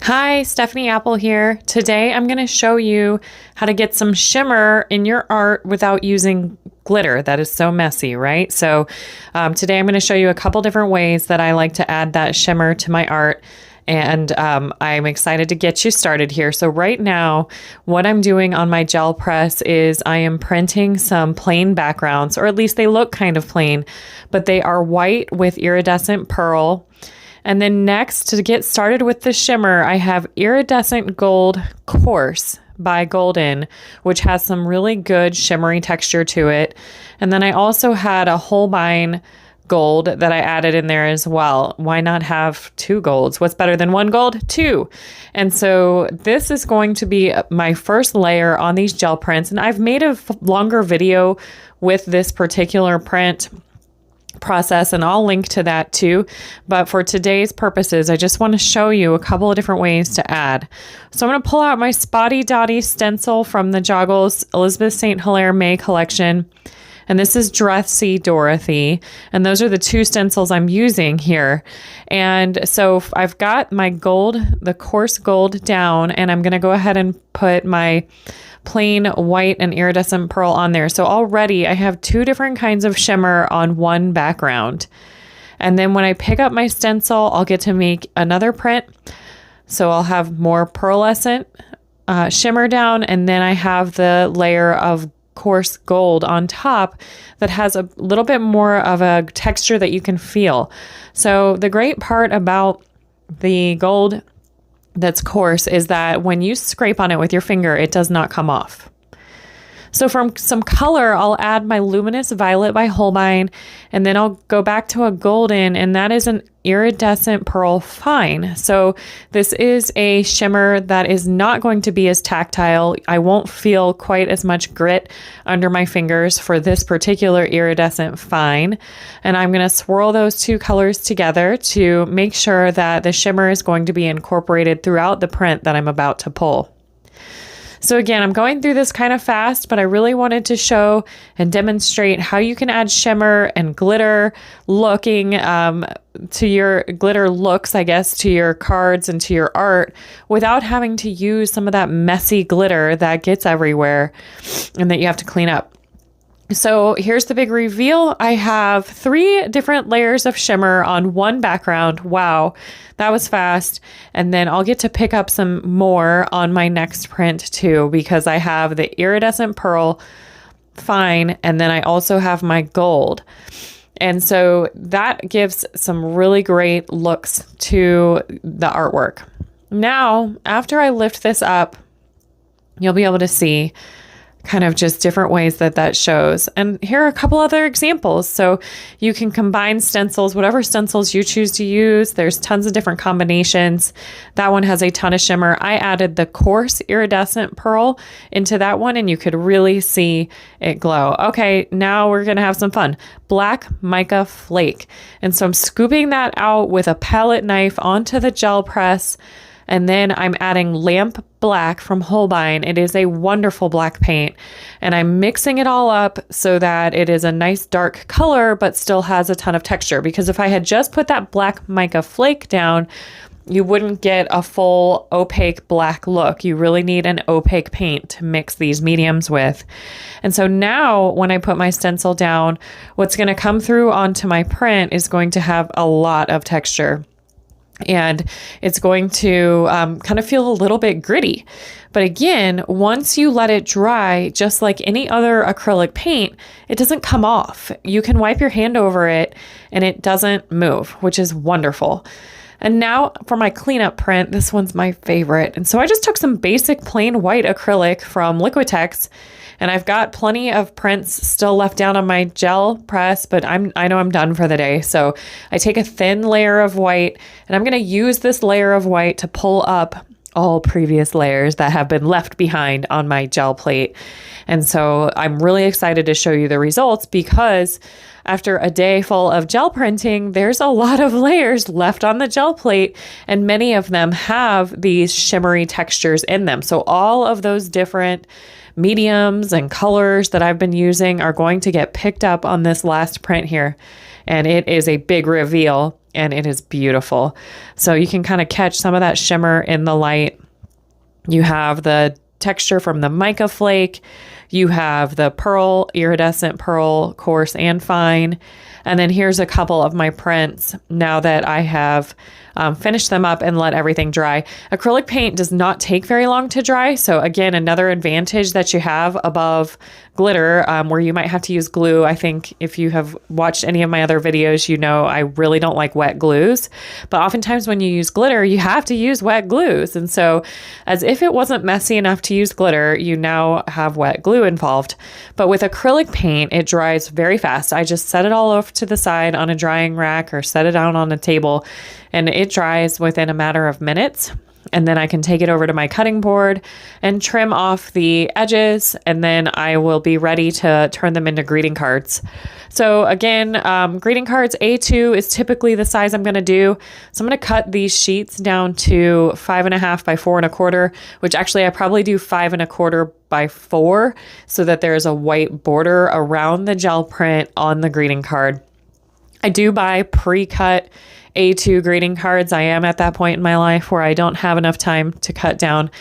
Hi, Stephanie Apple here. Today I'm going to show you how to get some shimmer in your art without using glitter. That is so messy, right? So today I'm going to show you a couple different ways that I like to add that shimmer to my art. And I'm excited to get you started here. So right now, what I'm doing on my gel press is I am printing some plain backgrounds, or at least they look kind of plain, but they are white with iridescent pearl. And then next, to get started with the shimmer, I have Iridescent Gold Coarse by Golden, which has some really good shimmery texture to it. And then I also had a Holbein gold that I added in there as well. Why not have two golds? What's better than one gold? Two. And so this is going to be my first layer on these gel prints. And I've made a longer video with this particular print process, and I'll link to that too. But for today's purposes, I just want to show you a couple of different ways to add. So I'm going to pull out my Spotty Dotty stencil from the Joggles Elizabeth St. Hilaire May collection. And this is Dressy Dorothy. And those are the two stencils I'm using here. And so I've got my gold, the coarse gold down, and I'm going to go ahead and put my plain white and iridescent pearl on there. So already I have two different kinds of shimmer on one background. And then when I pick up my stencil, I'll get to make another print. So I'll have more pearlescent shimmer down, and then I have the layer of coarse gold on top that has a little bit more of a texture that you can feel. So the great part about the gold that's coarse is that when you scrape on it with your finger, it does not come off. So from some color, I'll add my Luminous Violet by Holbein, and then I'll go back to a golden, and that is an Iridescent Pearl Fine. So this is a shimmer that is not going to be as tactile. I won't feel quite as much grit under my fingers for this particular Iridescent Fine. And I'm going to swirl those two colors together to make sure that the shimmer is going to be incorporated throughout the print that I'm about to pull. So again, I'm going through this kind of fast, but I really wanted to show and demonstrate how you can add shimmer and glitter looking to your glitter looks, I guess, to your cards and to your art without having to use some of that messy glitter that gets everywhere and that you have to clean up. So here's the big reveal. I have 3 different layers of shimmer on one background. Wow, that was fast. And then I'll get to pick up some more on my next print too, because I have the Iridescent Pearl Fine, and then I also have my gold. And so that gives some really great looks to the artwork. Now, after I lift this up, you'll be able to see kind of just different ways that shows. And here are a couple other examples. So you can combine stencils, whatever stencils you choose to use. There's tons of different combinations. That one has a ton of shimmer. I added the coarse iridescent pearl into that one, and you could really see it glow. Okay, now we're going to have some fun. Black mica flake. And so I'm scooping that out with a palette knife onto the gel press. And then I'm adding Lamp Black from Holbein. It is a wonderful black paint. And I'm mixing it all up so that it is a nice dark color, but still has a ton of texture. Because if I had just put that black mica flake down, you wouldn't get a full opaque black look. You really need an opaque paint to mix these mediums with. And so now when I put my stencil down, what's going to come through onto my print is going to have a lot of texture. And it's going to kind of feel a little bit gritty. But again, once you let it dry, just like any other acrylic paint, it doesn't come off. You can wipe your hand over it and it doesn't move, which is wonderful. And now for my cleanup print, this one's my favorite. And so I just took some basic plain white acrylic from Liquitex, and I've got plenty of prints still left down on my gel press, but I know I'm done for the day. So I take a thin layer of white, and I'm going to use this layer of white to pull up all previous layers that have been left behind on my gel plate. And so I'm really excited to show you the results, because after a day full of gel printing, there's a lot of layers left on the gel plate, and many of them have these shimmery textures in them. So all of those different mediums and colors that I've been using are going to get picked up on this last print here. And it is a big reveal and it is beautiful. So you can kind of catch some of that shimmer in the light. You have the texture from the mica flake. You have the pearl, iridescent pearl, coarse and fine. And then here's a couple of my prints now that I have finished them up and let everything dry. Acrylic paint does not take very long to dry. So again, another advantage that you have above glitter, where you might have to use glue. I think if you have watched any of my other videos, you know I really don't like wet glues. But oftentimes when you use glitter, you have to use wet glues. And so as if it wasn't messy enough to use glitter, you now have wet glue involved. But with acrylic paint, it dries very fast. I just set it all off to the side on a drying rack or set it down on a table, and it dries within a matter of minutes. And then I can take it over to my cutting board and trim off the edges, and then I will be ready to turn them into greeting cards. So again, greeting cards A2 is typically the size I'm going to do. So I'm going to cut these sheets down to 5.5 by 4.25, which actually I probably do 5.25 by 4 so that there's a white border around the gel print on the greeting card. I do buy pre-cut A2 greeting cards. I am at that point in my life where I don't have enough time to cut down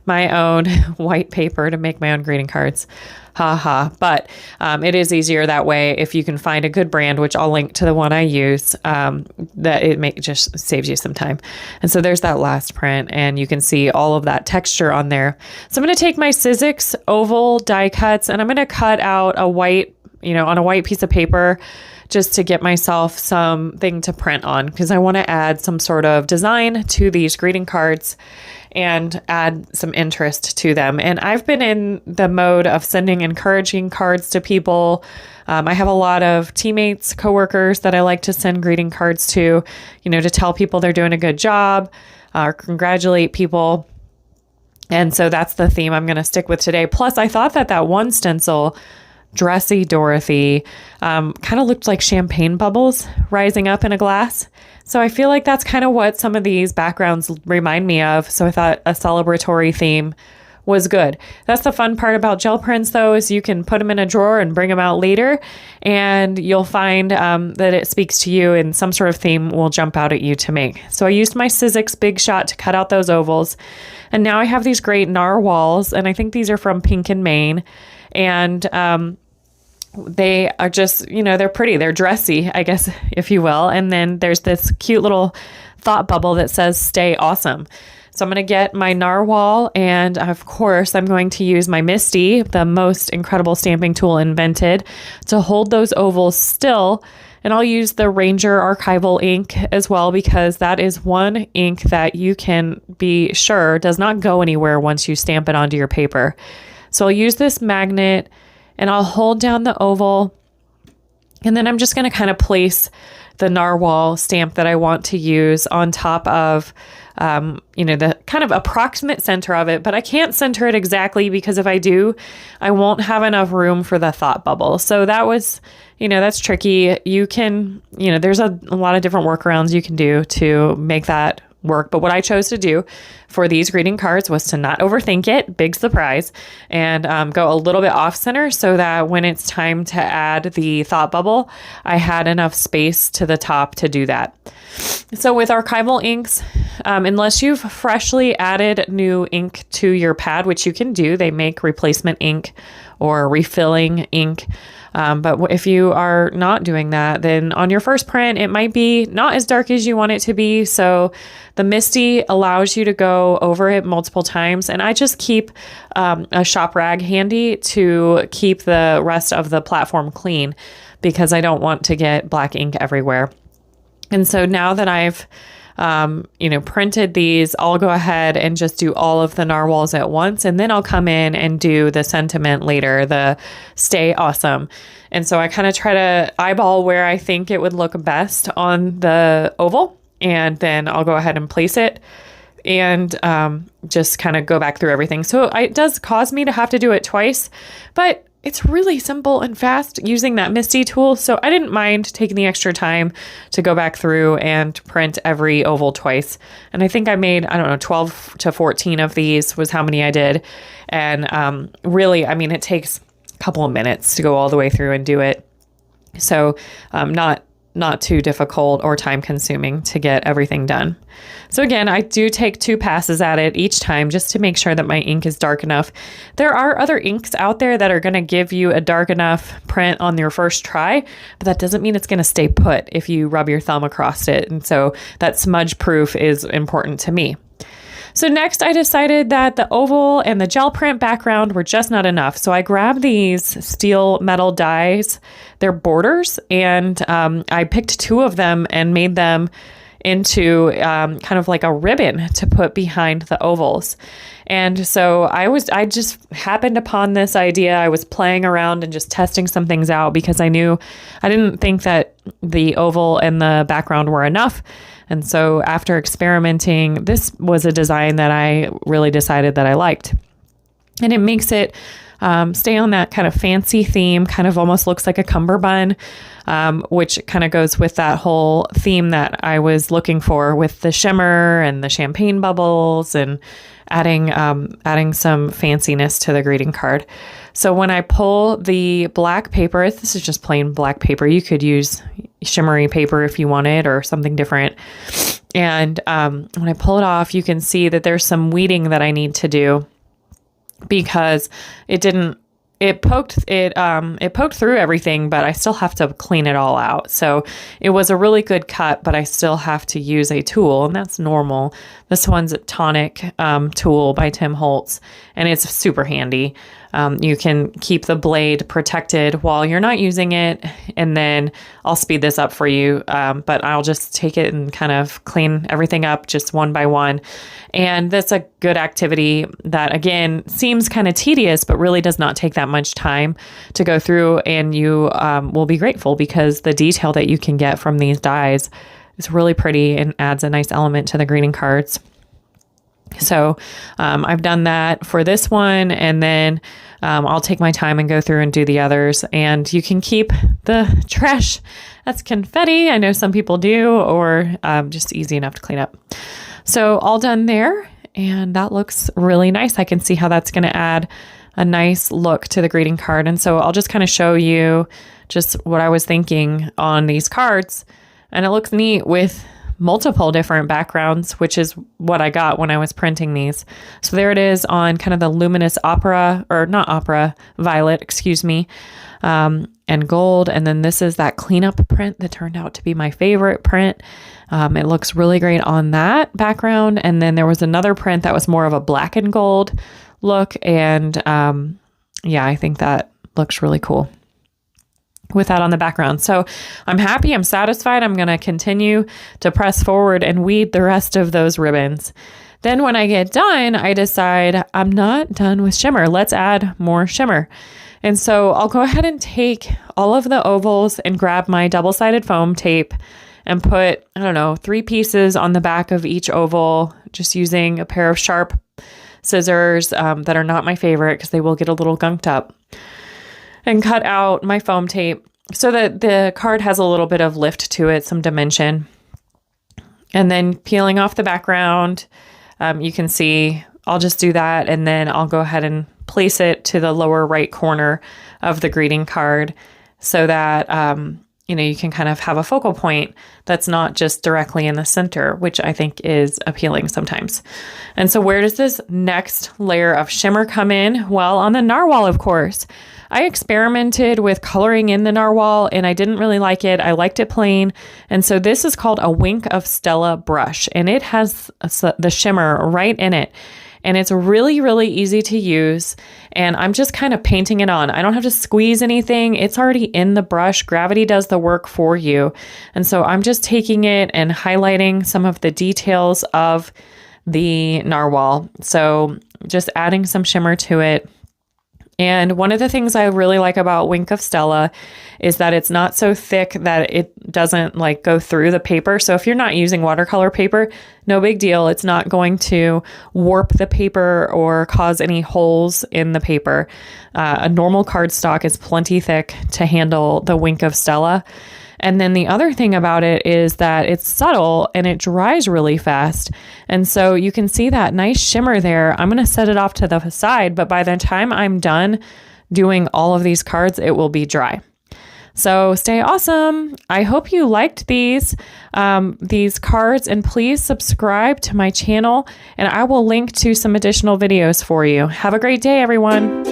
my own white paper to make my own greeting cards. But it is easier that way if you can find a good brand, which I'll link to the one I use, that it just saves you some time. And so there's that last print, and you can see all of that texture on there. So I'm going to take my Sizzix oval die cuts, and I'm going to cut out a white, on a white piece of paper, just to get myself something to print on, because I want to add some sort of design to these greeting cards and add some interest to them. And I've been in the mode of sending encouraging cards to people. I have a lot of teammates, coworkers that I like to send greeting cards to, to tell people they're doing a good job, or congratulate people. And so that's the theme I'm going to stick with today. Plus, I thought that one stencil, Dressy Dorothy, kind of looked like champagne bubbles rising up in a glass. So I feel like that's kind of what some of these backgrounds remind me of. So I thought a celebratory theme was good. That's the fun part about gel prints, though, is you can put them in a drawer and bring them out later, and you'll find that it speaks to you and some sort of theme will jump out at you to make. So I used my Sizzix Big Shot to cut out those ovals. And now I have these great narwhals, and I think these are from Pink and Maine. And they are just, they're pretty. They're dressy, I guess, if you will. And then there's this cute little thought bubble that says, "Stay awesome." So I'm going to get my narwhal, and of course, I'm going to use my Misty, the most incredible stamping tool invented, to hold those ovals still. And I'll use the Ranger archival ink as well, because that is one ink that you can be sure does not go anywhere once you stamp it onto your paper. So I'll use this magnet, and I'll hold down the oval, and then I'm just going to kind of place the narwhal stamp that I want to use on top of, the kind of approximate center of it, but I can't center it exactly, because if I do, I won't have enough room for the thought bubble. So that was, that's tricky. You can, there's a lot of different workarounds you can do to make that work. But what I chose to do for these greeting cards was to not overthink it, big surprise, and go a little bit off center so that when it's time to add the thought bubble, I had enough space to the top to do that. So with archival inks, unless you've freshly added new ink to your pad, which you can do, they make replacement ink or refilling ink. But if you are not doing that, then on your first print, it might be not as dark as you want it to be. So the Misty allows you to go over it multiple times. And I just keep a shop rag handy to keep the rest of the platform clean, because I don't want to get black ink everywhere. And so now that I've printed these, I'll go ahead and just do all of the narwhals at once. And then I'll come in and do the sentiment later, the "Stay awesome." And so I kind of try to eyeball where I think it would look best on the oval. And then I'll go ahead and place it and just kind of go back through everything. So it does cause me to have to do it twice, but it's really simple and fast using that MISTI tool. So I didn't mind taking the extra time to go back through and print every oval twice. And I think I made, I don't know, 12 to 14 of these was how many I did. And really, I mean, it takes a couple of minutes to go all the way through and do it. So not too difficult or time consuming to get everything done. So again, I do take 2 passes at it each time just to make sure that my ink is dark enough. There are other inks out there that are going to give you a dark enough print on your first try, but that doesn't mean it's going to stay put if you rub your thumb across it. And so that smudge proof is important to me. So next I decided that the oval and the gel print background were just not enough. So I grabbed these steel metal dies, they're borders, and I picked 2 of them and made them into kind of like a ribbon to put behind the ovals. And so I just happened upon this idea. I was playing around and just testing some things out because I didn't think that the oval and the background were enough. And so after experimenting, this was a design that I really decided that I liked. And it makes it stay on that kind of fancy theme, kind of almost looks like a cummerbund, which kind of goes with that whole theme that I was looking for with the shimmer and the champagne bubbles and adding some fanciness to the greeting card. So when I pull the black paper, this is just plain black paper. You could use shimmery paper if you wanted or something different. And when I pull it off, you can see that there's some weeding that I need to do because it poked through everything, but I still have to clean it all out. So it was a really good cut, but I still have to use a tool, and that's normal. This one's a Tonic tool by Tim Holtz, and it's super handy. You can keep the blade protected while you're not using it, and then I'll speed this up for you, but I'll just take it and kind of clean everything up just one by one. And that's a good activity that, again, seems kind of tedious, but really does not take that much time to go through, and you will be grateful because the detail that you can get from these dies is really pretty and adds a nice element to the greeting cards. So I've done that for this one, and then I'll take my time and go through and do the others. And you can keep the trash that's confetti. I know some people do, or just easy enough to clean up. So all done there, and that looks really nice. I can see how that's going to add a nice look to the greeting card. And so I'll just kind of show you just what I was thinking on these cards. And it looks neat with multiple different backgrounds, which is what I got when I was printing these. So there it is on kind of the luminous violet, and gold. And then this is that cleanup print that turned out to be my favorite print. It looks really great on that background. And then there was another print that was more of a black and gold look. And I think that looks really cool with that on the background. So I'm happy, I'm satisfied. I'm going to continue to press forward and weed the rest of those ribbons. Then when I get done, I decide I'm not done with shimmer. Let's add more shimmer. And so I'll go ahead and take all of the ovals and grab my double-sided foam tape and put, 3 pieces on the back of each oval, just using a pair of sharp scissors that are not my favorite because they will get a little gunked up, and cut out my foam tape so that the card has a little bit of lift to it, some dimension. And then peeling off the background, you can see I'll just do that, and then I'll go ahead and place it to the lower right corner of the greeting card so that you can kind of have a focal point that's not just directly in the center, which I think is appealing sometimes. And so where does this next layer of shimmer come in? Well, on the narwhal, of course. I experimented with coloring in the narwhal and I didn't really like it. I liked it plain. And so this is called a Wink of Stella brush, and it has the shimmer right in it. And it's really, really easy to use. And I'm just kind of painting it on. I don't have to squeeze anything. It's already in the brush. Gravity does the work for you. And so I'm just taking it and highlighting some of the details of the narwhal. So just adding some shimmer to it. And one of the things I really like about Wink of Stella is that it's not so thick that it doesn't like go through the paper. So if you're not using watercolor paper, no big deal. It's not going to warp the paper or cause any holes in the paper. A normal cardstock is plenty thick to handle the Wink of Stella. And then the other thing about it is that it's subtle and it dries really fast. And so you can see that nice shimmer there. I'm going to set it off to the side, but by the time I'm done doing all of these cards, it will be dry. So stay awesome. I hope you liked these cards, and please subscribe to my channel, and I will link to some additional videos for you. Have a great day, everyone.